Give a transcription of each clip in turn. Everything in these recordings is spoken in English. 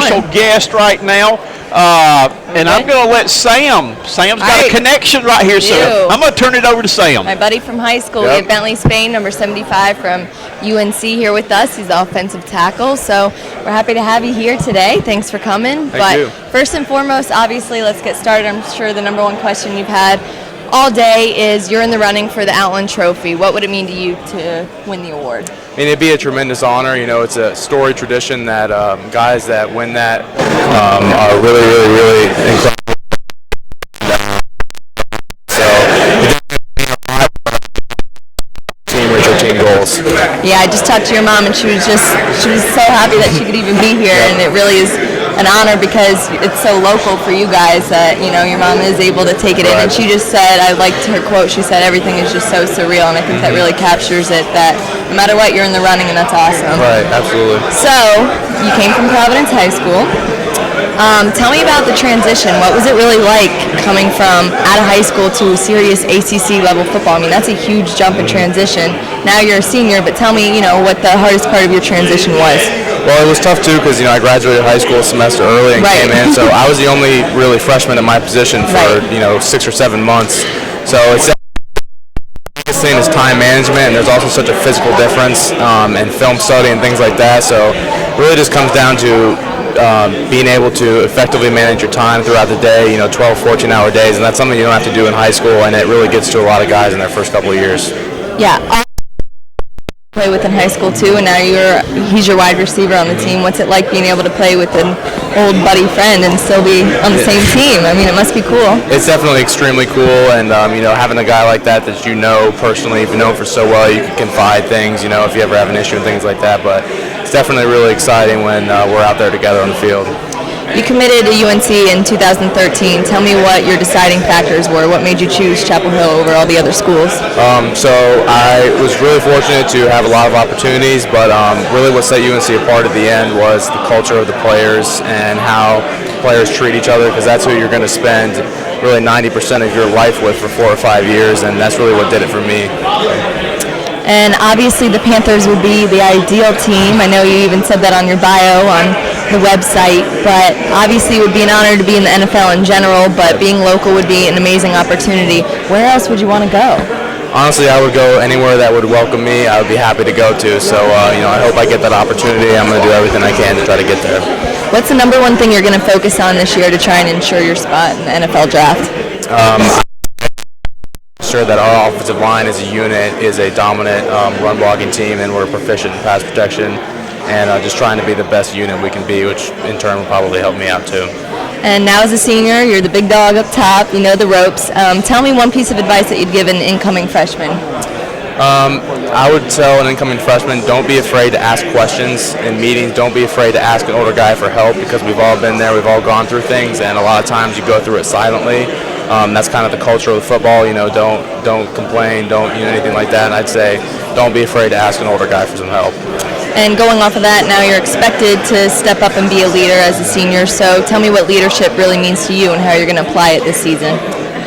special guest right now. And I'm going to let Sam's got a connection right here, so I'm going to turn it over to Sam. My buddy from high school. We have Bentley Spain, number 75 from UNC here with us. He's the offensive tackle, so we're happy to have you here today. Thanks for coming. Thank you. First and foremost, obviously, let's get started. I'm sure the number one question you've had all day is you're in the running for the Outland Trophy. What would it mean to you to win the award? I mean, it'd be a tremendous honor. You know, it's a storied tradition that guys that win that are really, really, really incredible. So, team reach our team goals. Yeah, I just talked to your mom, and she was so happy that she could even be here, and it really is an honor because it's so local for you guys that, you know, your mom is able to take it in. And she just said, I liked her quote, she said, everything is just so surreal, and I think that really captures it, that no matter what, you're in the running, and that's awesome. Right, absolutely. So, you came from Providence High School. Tell me about the transition. What was it really like coming from out of high school to serious ACC level football? I mean, that's a huge jump in transition. Now you're a senior, but tell me, you know, what the hardest part of your transition was. Well, it was tough too because, you know, I graduated high school a semester early and came in, so I was the only really freshman in my position for, you know, 6 or 7 months. So it's the biggest thing is time management, and there's also such a physical difference in film study and things like that. So it really just comes down to being able to effectively manage your time throughout the day, you know, 12, 14-hour days, and that's something you don't have to do in high school, and it really gets to a lot of guys in their first couple of years. Yeah. Play with in high school too, and now he's your wide receiver on the team. What's it like being able to play with an old buddy friend and still be on the same team? I mean, it must be cool. It's definitely extremely cool, and you know, having a guy like that you know personally, you've known for so well, you can confide things, you know, if you ever have an issue and things like that. But it's definitely really exciting when we're out there together on the field. You committed to UNC in 2013. Tell me what your deciding factors were. What made you choose Chapel Hill over all the other schools? So I was really fortunate to have a lot of opportunities, but really what set UNC apart at the end was the culture of the players and how players treat each other, because that's who you're going to spend really 90% of your life with for 4 or 5 years, and that's really what did it for me. And obviously the Panthers would be the ideal team. I know you even said that on your bio on the website, but obviously it would be an honor to be in the NFL in general, but being local would be an amazing opportunity. Where else would you want to go? Honestly, I would go anywhere that would welcome me. I would be happy to go to. So, you know, I hope I get that opportunity. I'm going to do everything I can to try to get there. What's the number one thing you're going to focus on this year to try and ensure your spot in the NFL draft? Sure that our offensive line as a unit is a dominant run blocking team, and we're proficient in pass protection, and just trying to be the best unit we can be, which in turn will probably help me out too. And now as a senior, you're the big dog up top, you know the ropes. Tell me one piece of advice that you'd give an incoming freshman. I would tell an incoming freshman, don't be afraid to ask questions in meetings. Don't be afraid to ask an older guy for help, because we've all been there, we've all gone through things, and a lot of times you go through it silently. That's kind of the culture of football, you know, don't complain, don't, you know, anything like that. And I'd say don't be afraid to ask an older guy for some help. And going off of that, now you're expected to step up and be a leader as a senior. So tell me what leadership really means to you and how you're going to apply it this season.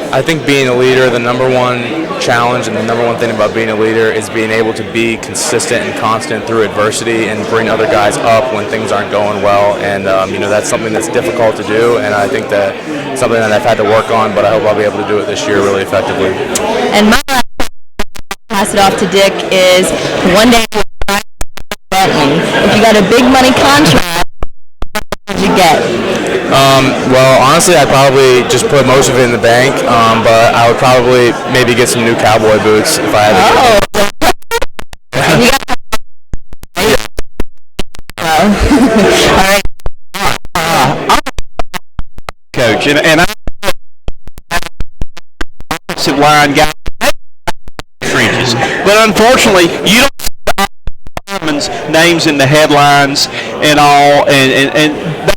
I think being a leader, the number one challenge and the number one thing about being a leader is being able to be consistent and constant through adversity and bring other guys up when things aren't going well. And, you know, that's something that's difficult to do, and I think that something that I've had to work on, but I hope I'll be able to do it this year really effectively. And my last pass it off to Dick is one day Bentley. If you got a big money contract, what would you get? Well, honestly, I'd probably just put most of it in the bank, but I would probably maybe get some new cowboy boots if I had to. All right. Coach, and I offensive line guy trenches, but unfortunately, you don't see names in the headlines and all, and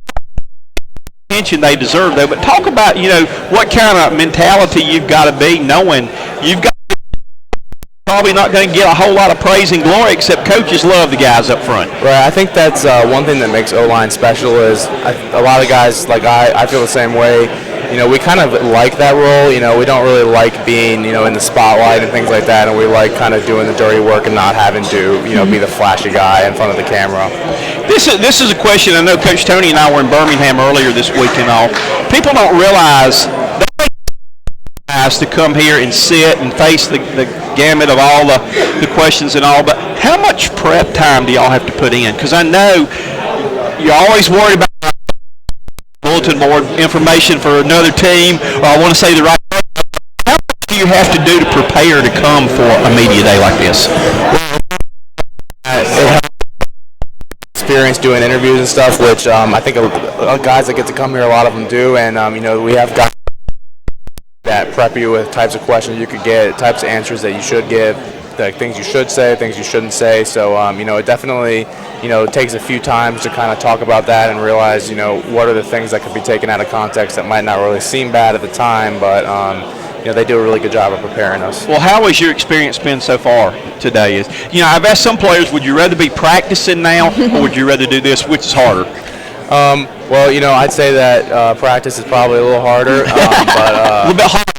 attention they deserve though. But talk about, you know, what kind of mentality you've got to be, knowing you've got probably not going to get a whole lot of praise and glory, except coaches love the guys up front. Right. I think that's one thing that makes O-line special is a lot of guys, like I feel the same way. You know, we kind of like that role. You know, we don't really like being, you know, in the spotlight and things like that, and we like kind of doing the dirty work and not having to, you know, be the flashy guy in front of the camera. This is a question. I know Coach Tony and I were in Birmingham earlier this week and all. People don't realize that guys to come here and sit and face the gamut of all the questions and all, but how much prep time do y'all have to put in? Because I know you're always worried about bulletin board information for another team, or I want to say the right. How much do you have to do to prepare to come for a media day like this? Experience doing interviews and stuff, which I think guys that get to come here, a lot of them do, and you know, we have guys that prep you with types of questions you could get, types of answers that you should give, like things you should say, things you shouldn't say. So you know, it definitely, you know, it takes a few times to kind of talk about that and realize, you know, what are the things that could be taken out of context that might not really seem bad at the time, but you know, they do a really good job of preparing us. Well, how has your experience been so far today? You know, I've asked some players, would you rather be practicing now or would you rather do this? Which is harder? Well, you know, I'd say that practice is probably a little harder, but a little bit harder.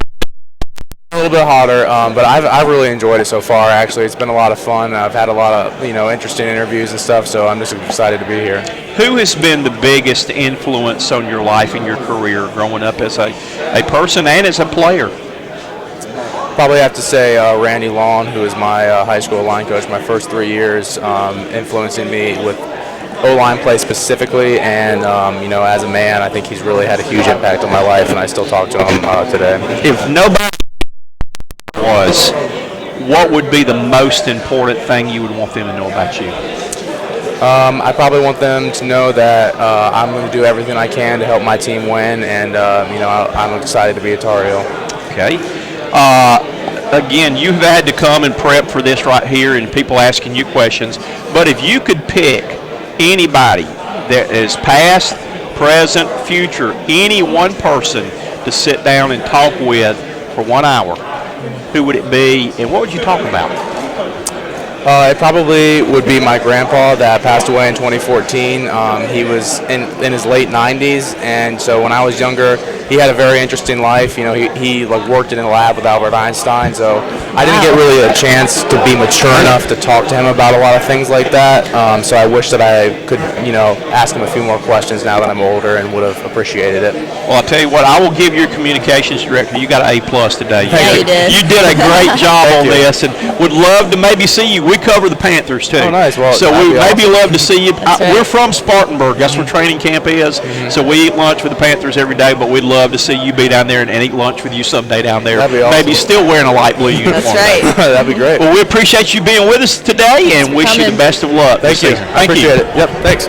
A little bit harder, but I've really enjoyed it so far. Actually, it's been a lot of fun. I've had a lot of, you know, interesting interviews and stuff, so I'm just excited to be here. Who has been the biggest influence on your life and your career growing up as a person and as a player? Probably have to say Randy Long, who was my high school line coach my first 3 years, influencing me with O-line play specifically, and you know, as a man, I think he's really had a huge impact on my life, and I still talk to him today. If nobody was, what would be the most important thing you would want them to know about you? I probably want them to know that I'm going to do everything I can to help my team win, and you know, I'm excited to be a Tar Heel. Okay. Again, you've had to come and prep for this right here, and people asking you questions. But if you could pick anybody that is past, present, future, any one person to sit down and talk with for 1 hour, who would it be, and what would you talk about? It probably would be my grandpa that passed away in 2014. He was in his late 90s, and so when I was younger, he had a very interesting life. You know, he like worked in a lab with Albert Einstein, so I didn't get really a chance to be mature enough to talk to him about a lot of things like that. So I wish that I could, you know, ask him a few more questions now that I'm older and would have appreciated it. Well, I'll tell you what, I will give your communications director, you got an A+ today. Yeah, you did. You did a great job on this, and would love to maybe see you. We cover the Panthers too. Oh, nice. Well, so we maybe awesome. love to see you. Right. We're from Spartanburg. That's where training camp is. So we eat lunch with the Panthers every day, but we'd love to see you be down there and eat lunch with you someday down there. That'd be awesome. Maybe still wearing a light blue uniform. That's right. That'd be great. Well, we appreciate you being with us today and wish you the best of luck. Thank you. This season. I appreciate it. Yep. Thanks.